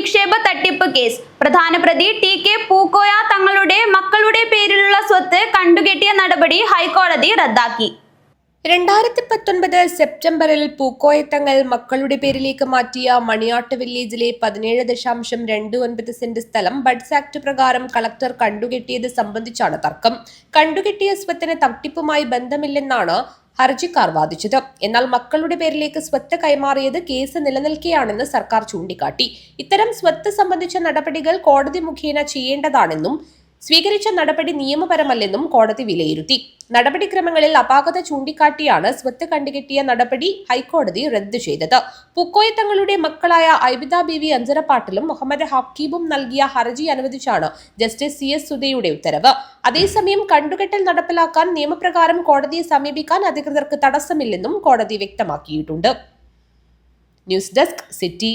നിക്ഷേപ തട്ടിപ്പ് കേസ് പ്രധാന പ്രതി ടി.കെ. പൂക്കോയ തങ്ങളുടെ മക്കളുടെ പേരിലുള്ള സ്വത്ത് കണ്ടുകെട്ടിയ നടപടി ഹൈക്കോടതി റദ്ദാക്കി. 2019 സെപ്റ്റംബറിൽ പൂക്കോയത്തങ്ങൾ മക്കളുടെ പേരിലേക്ക് മാറ്റിയ മണിയാട്ട് വില്ലേജിലെ 17.29 സെന്റ് സ്ഥലം ബഡ്സ് ആക്ട് പ്രകാരം കളക്ടർ കണ്ടുകെട്ടിയത് സംബന്ധിച്ചാണ് തർക്കം. കണ്ടുകെട്ടിയ സ്വത്തിന് തട്ടിപ്പുമായി ബന്ധമില്ലെന്നാണ് ഹർജിക്കാർ വാദിച്ചത്. എന്നാൽ മക്കളുടെ പേരിലേക്ക് സ്വത്ത് കൈമാറിയത് കേസ് നിലനിൽക്കെയാണെന്ന് സർക്കാർ ചൂണ്ടിക്കാട്ടി. ഇത്തരം സ്വത്ത് സംബന്ധിച്ച നടപടികൾ കോടതി മുഖേന ചെയ്യേണ്ടതാണെന്നും സ്വീകരിച്ച നടപടി നിയമപരമല്ലെന്നും കോടതി വിലയിരുത്തി. നടപടിക്രമങ്ങളിൽ അപാകത ചൂണ്ടിക്കാട്ടിയാണ് സ്വത്ത് കണ്ടുകെട്ടിയ നടപടി ഹൈക്കോടതി റദ്ദു ചെയ്തത്. പൂക്കോയ തങ്ങളുടെ മക്കളായ ഐബിദ ബീവി അഞ്ചരപ്പാട്ടിലും മുഹമ്മദ് ഹക്കീബും നൽകിയ ഹർജി അനുവദിച്ചാണ് ജസ്റ്റിസ് CS സുധയുടെ ഉത്തരവ്. അതേസമയം കണ്ടുകെട്ടൽ നടപ്പിലാക്കാൻ നിയമപ്രകാരം കോടതിയെ സമീപിക്കാൻ അധികൃതർക്ക് തടസ്സമില്ലെന്നും കോടതി വ്യക്തമാക്കിയിട്ടുണ്ട്. News desk city.